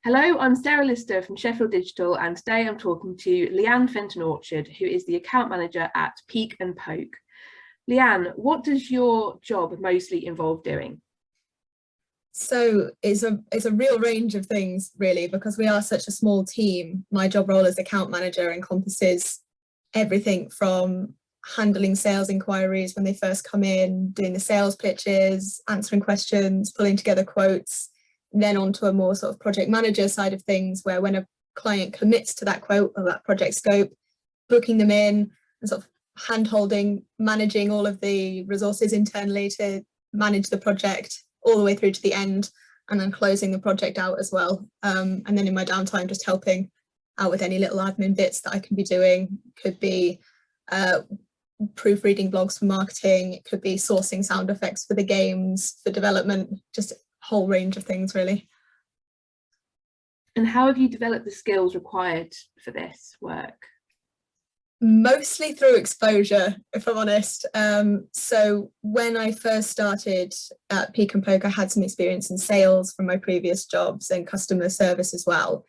Hello, I'm Sarah Lister from Sheffield Digital, and today I'm talking to Leanne Fenton-Orchard, who is the account manager at Peek and Poke. Leanne, what does your job mostly involve doing? So it's a real range of things, really, because we are such a small team. My job role as account manager encompasses everything from handling sales inquiries when they first come in, doing the sales pitches, answering questions, pulling together quotes, then onto a more sort of project manager side of things, where when a client commits to that quote or that project scope, booking them in and sort of hand-holding, managing all of the resources internally to manage the project all the way through to the end, and then closing the project out as well. And then in my downtime, just helping out with any little admin bits that I can be doing. Could be proofreading blogs for marketing, it could be sourcing sound effects for the games, for development, just a whole range of things really. And how have you developed the skills required for this work? Mostly through exposure, if I'm honest. So when I first started at Peek and Poke, I had some experience in sales from my previous jobs and customer service as well.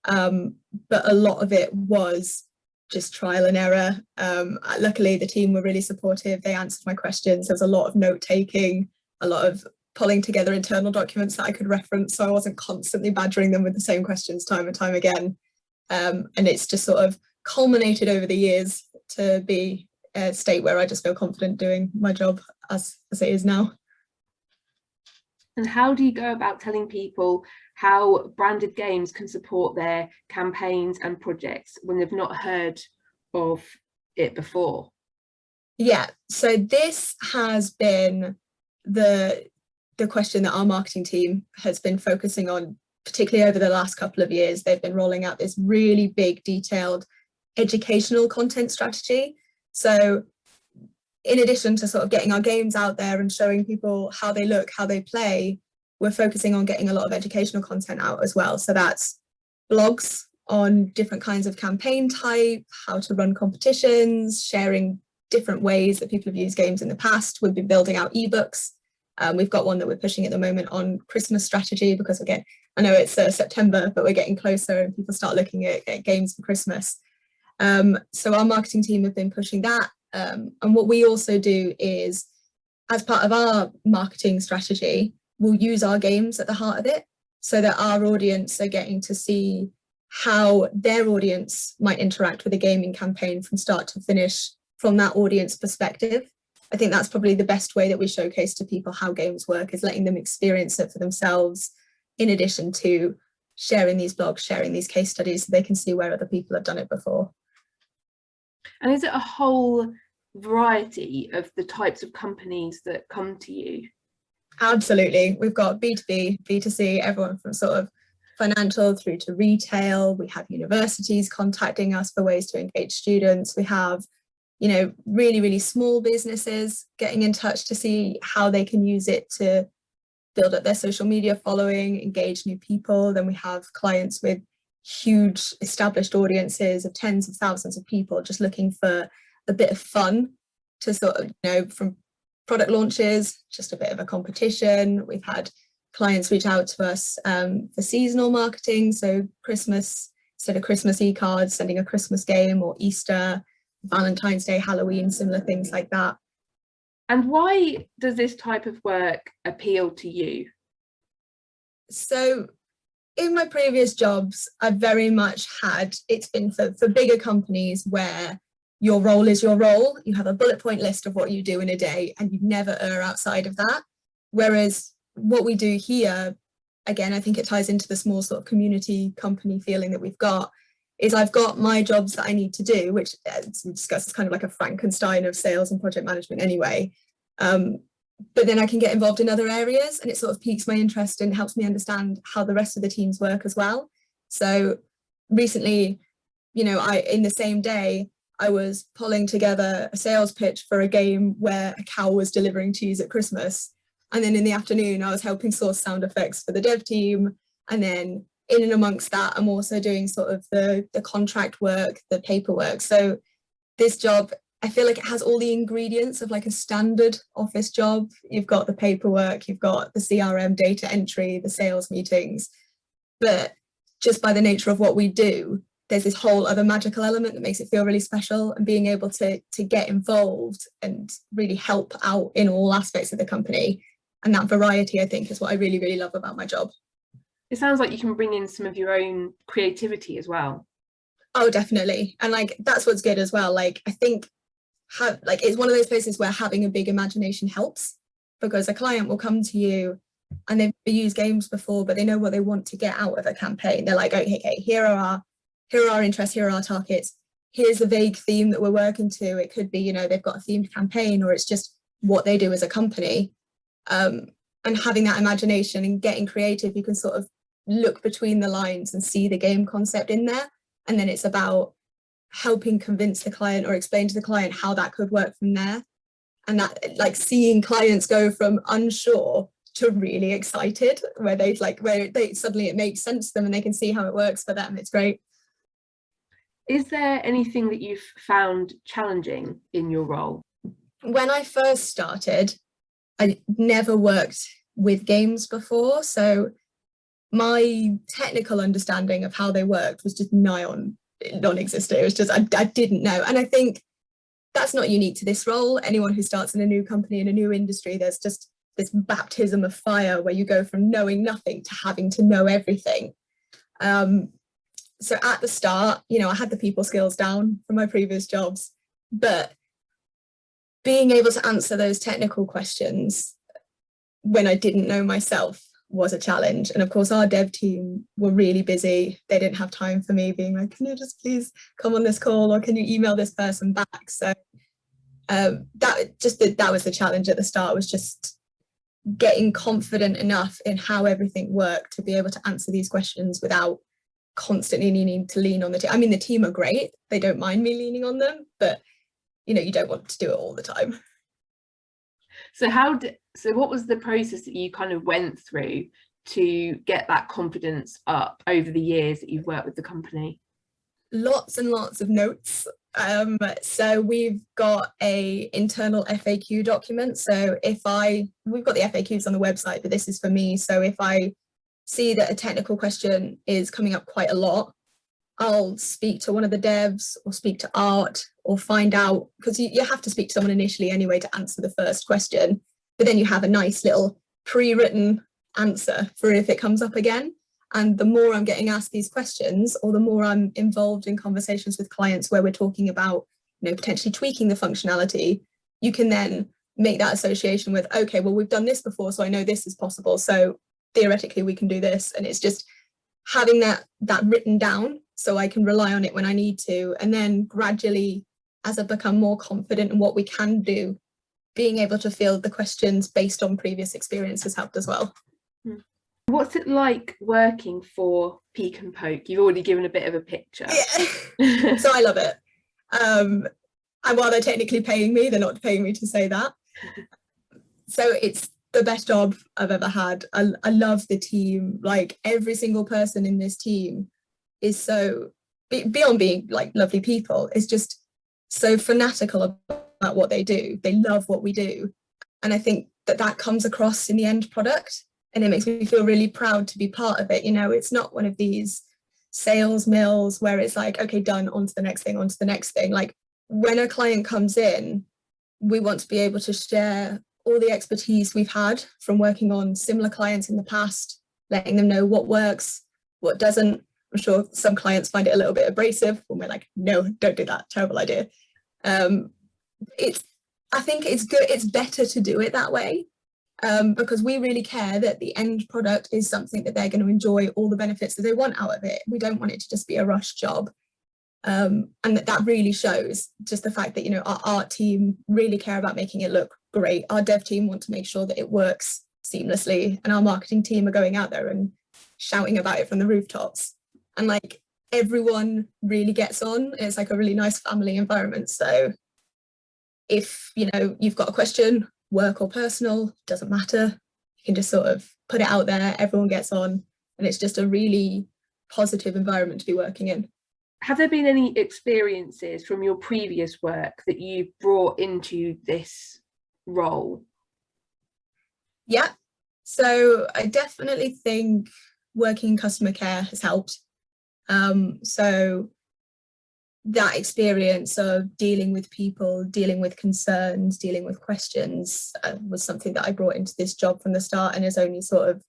But a lot of it was just trial and error. Luckily, the team were really supportive. They answered my questions. There was a lot of note taking, a lot of pulling together internal documents that I could reference, so I wasn't constantly badgering them with the same questions time and time again. And it's just sort of culminated over the years to be a state where I just feel confident doing my job as it is now. And how do you go about telling people how branded games can support their campaigns and projects when they've not heard of it before? Yeah, so this has been the question that our marketing team has been focusing on, particularly over the last couple of years. They've been rolling out this really big, detailed educational content strategy. So in addition to sort of getting our games out there and showing people how they look, how they play, we're focusing on getting a lot of educational content out as well. So that's blogs on different kinds of campaign type, how to run competitions, sharing different ways that people have used games in the past. We've been building out ebooks. We've got one that we're pushing at the moment on Christmas strategy, because again, I know it's September, but we're getting closer and people start looking at games for Christmas. So our marketing team have been pushing that. And what we also do is, as part of our marketing strategy, we'll use our games at the heart of it, so that our audience are getting to see how their audience might interact with a gaming campaign from start to finish from that audience perspective. I think that's probably the best way that we showcase to people how games work, is letting them experience it for themselves, in addition to sharing these blogs, sharing these case studies, so they can see where other people have done it before. And is it a whole variety of the types of companies that come to you? Absolutely. We've got B2B, B2C, everyone from sort of financial through to retail. We have universities contacting us for ways to engage students. We have, you know, really, really small businesses getting in touch to see how they can use it to build up their social media following, engage new people. Then we have clients with huge established audiences of tens of thousands of people just looking for a bit of fun to sort of, you know, from product launches, just a bit of a competition. We've had clients reach out to us for seasonal marketing, so Christmas, instead of Christmas e-cards, sending a Christmas game, or Easter, Valentine's Day, Halloween, similar things like that. And why does this type of work appeal to you? So in my previous jobs, I very much had, it's been for bigger companies where your role is your role. You have a bullet point list of what you do in a day and you never err outside of that. Whereas what we do here, again, I think it ties into the small sort of community company feeling that we've got, is I've got my jobs that I need to do, which as we discussed is kind of like a Frankenstein of sales and project management anyway. But then I can get involved in other areas, and it sort of piques my interest and helps me understand how the rest of the teams work as well. So recently, you know, in the same day, I was pulling together a sales pitch for a game where a cow was delivering cheese at Christmas. And then in the afternoon, I was helping source sound effects for the dev team. And then in and amongst that, I'm also doing sort of the contract work, the paperwork. So this job, I feel like it has all the ingredients of like a standard office job. You've got the paperwork, you've got the CRM data entry, the sales meetings, but just by the nature of what we do, there's this whole other magical element that makes it feel really special, and being able to get involved and really help out in all aspects of the company. And that variety, I think, is what I really, really love about my job. It sounds like you can bring in some of your own creativity as well. Oh, definitely. And like, that's what's good as well. Like, I think it's one of those places where having a big imagination helps, because a client will come to you and they've used games before, but they know what they want to get out of a campaign. They're like, okay, here are our interests, here are our targets, here's a vague theme that we're working to. It could be, you know, they've got a themed campaign, or it's just what they do as a company. And having that imagination and getting creative, you can sort of look between the lines and see the game concept in there. And then it's about helping convince the client or explain to the client how that could work from there. And that, like, seeing clients go from unsure to really excited, where they suddenly it makes sense to them and they can see how it works for them. It's great. Is there anything that you've found challenging in your role? When I first started, I never worked with games before, so my technical understanding of how they worked was just nigh on non-existent. It was just, I didn't know. And I think that's not unique to this role. Anyone who starts in a new company, in a new industry, there's just this baptism of fire where you go from knowing nothing to having to know everything. So at the start, you know, I had the people skills down from my previous jobs, but being able to answer those technical questions when I didn't know myself was a challenge. And of course, our dev team were really busy. They didn't have time for me being like, can you just please come on this call, or can you email this person back? So that was the challenge at the start, was just getting confident enough in how everything worked to be able to answer these questions without constantly needing to lean on the team. I mean, the team are great. They don't mind me leaning on them, but you know, you don't want to do it all the time. So what was the process that you kind of went through to get that confidence up over the years that you've worked with the company? Lots and lots of notes. So we've got a internal FAQ document. So we've got the FAQs on the website, but this is for me. So if I see that a technical question is coming up quite a lot, I'll speak to one of the devs or speak to Art, or find out, because you have to speak to someone initially anyway to answer the first question, but then you have a nice little pre-written answer for if it comes up again. And the more I'm getting asked these questions, or the more I'm involved in conversations with clients where we're talking about, you know, potentially tweaking the functionality, you can then make that association with, okay, well, we've done this before, so I know this is possible, so theoretically we can do this. And it's just having that written down so I can rely on it when I need to. And then gradually, as I become more confident in what we can do, being able to field the questions based on previous experience has helped as well. What's it like working for Peek and Poke? You've already given a bit of a picture. Yeah. So I love it. And while they're technically paying me, they're not paying me to say that. So it's the best job I've ever had. I love the team. Like, every single person in this team is so, beyond being like lovely people, is just so fanatical about what they do. They love what we do. And I think that comes across in the end product. And it makes me feel really proud to be part of it. You know, it's not one of these sales mills where it's like, okay, done, on to the next thing, on to the next thing. Like, when a client comes in, we want to be able to share all the expertise we've had from working on similar clients in the past, letting them know what works, what doesn't. I'm sure some clients find it a little bit abrasive when we're like, no, don't do that, terrible idea. I think it's good, it's better to do it that way. Because we really care that the end product is something that they're going to enjoy all the benefits that they want out of it. We don't want it to just be a rush job. And that really shows, just the fact that, you know, our art team really care about making it look great. Our dev team want to make sure that it works seamlessly, and our marketing team are going out there and shouting about it from the rooftops. And like, everyone really gets on. It's like a really nice family environment. So if, you know, you've got a question, work or personal, doesn't matter, you can just sort of put it out there, everyone gets on, and it's just a really positive environment to be working in. Have there been any experiences from your previous work that you brought into this role? Yeah, so I definitely think working in customer care has helped. So that experience of dealing with people, dealing with concerns, dealing with questions was something that I brought into this job from the start, and has only sort of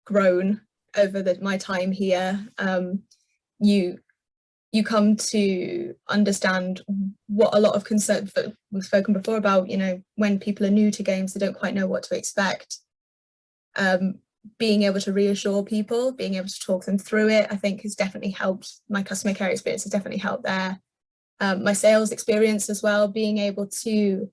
grown over my time here. You come to understand what a lot of concern, we've spoken before about, you know, when people are new to games, they don't quite know what to expect. Being able to reassure people, being able to talk them through it, I think has definitely helped. My customer care experience has definitely helped there. My sales experience as well, being able to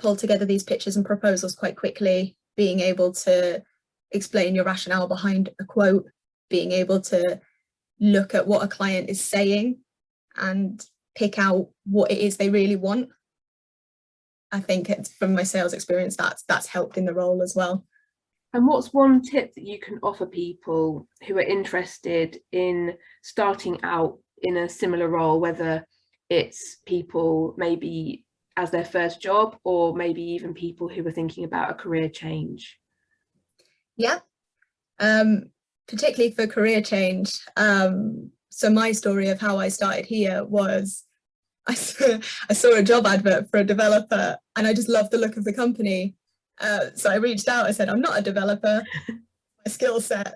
pull together these pitches and proposals quite quickly, being able to explain your rationale behind a quote, being able to look at what a client is saying and pick out what it is they really want. I think it's, from my sales experience, that's helped in the role as well. And what's one tip that you can offer people who are interested in starting out in a similar role, whether it's people maybe as their first job, or maybe even people who are thinking about a career change? Yeah, particularly for career change. So my story of how I started here was I saw a job advert for a developer, and I just loved the look of the company. So I reached out, I said, I'm not a developer, my skill set,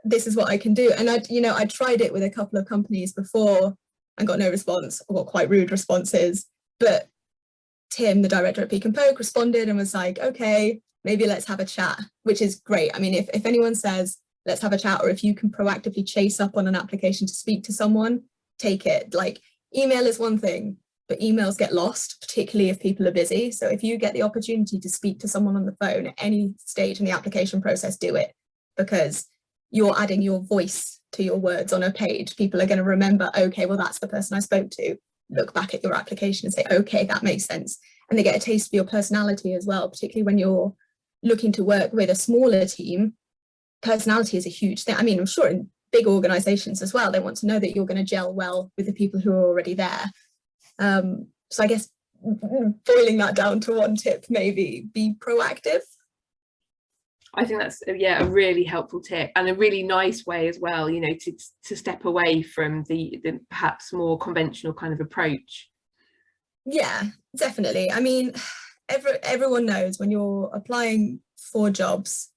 this is what I can do. And I tried it with a couple of companies before and got no response, or got quite rude responses. But Tim, the director at Peak and Poke, responded and was like, okay, maybe let's have a chat, which is great. I mean, if anyone says, let's have a chat, or if you can proactively chase up on an application to speak to someone, take it. Like, email is one thing, but emails get lost, particularly if people are busy. So if you get the opportunity to speak to someone on the phone at any stage in the application process, do it, because you're adding your voice to your words on a page. People are going to remember, okay, well, that's the person I spoke to. Look back at your application and say, okay, that makes sense. And they get a taste for your personality as well, particularly when you're looking to work with a smaller team. Personality is a huge thing. I mean, I'm sure in big organizations as well, they want to know that you're going to gel well with the people who are already there. So I guess boiling that down to one tip, maybe be proactive. I think that's a really helpful tip, and a really nice way as well, you know, to step away from the perhaps more conventional kind of approach. Yeah, definitely. I mean, everyone knows when you're applying for jobs,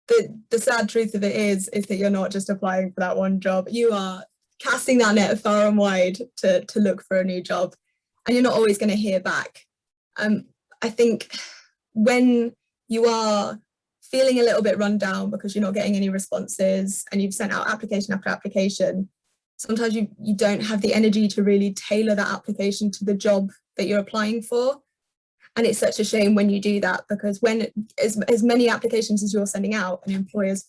the sad truth of it is that you're not just applying for that one job. You are casting that net far and wide to look for a new job, and you're not always going to hear back. I think when you are feeling a little bit run down because you're not getting any responses and you've sent out application after application, sometimes you don't have the energy to really tailor that application to the job that you're applying for. And it's such a shame when you do that, because when as many applications as you're sending out, and employers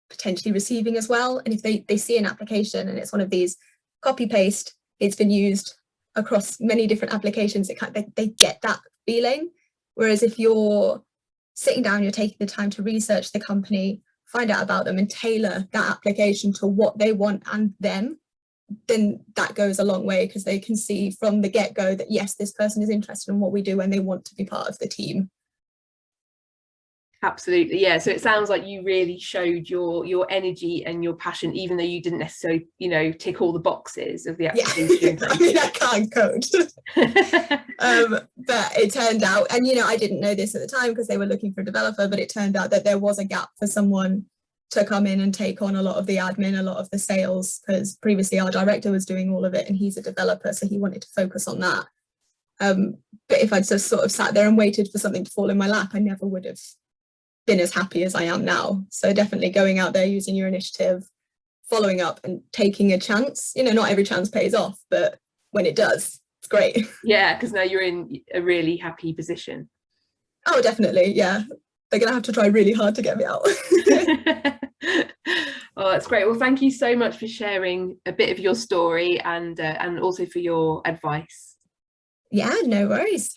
potentially receiving as well, and if they see an application and it's one of these copy paste, it's been used across many different applications, they get that feeling. Whereas if you're sitting down, you're taking the time to research the company, find out about them, and tailor that application to what they want and them, then that goes a long way, because they can see from the get-go that yes, this person is interested in what we do and they want to be part of the team. Absolutely, yeah. So it sounds like you really showed your energy and your passion, even though you didn't necessarily, you know, tick all the boxes of the application. Yeah. I mean, I can't code. But it turned out, and you know, I didn't know this at the time because they were looking for a developer, but it turned out that there was a gap for someone to come in and take on a lot of the admin, a lot of the sales, because previously our director was doing all of it and he's a developer, so he wanted to focus on that. But if I'd just sort of sat there and waited for something to fall in my lap, I never would have been as happy as I am now. So definitely going out there, using your initiative, following up and taking a chance. You know, not every chance pays off, but when it does, it's great. Yeah, because now you're in a really happy position. Oh, definitely, yeah. They're going to have to try really hard to get me out. Oh, that's great. Well, thank you so much for sharing a bit of your story, and also for your advice. Yeah, no worries.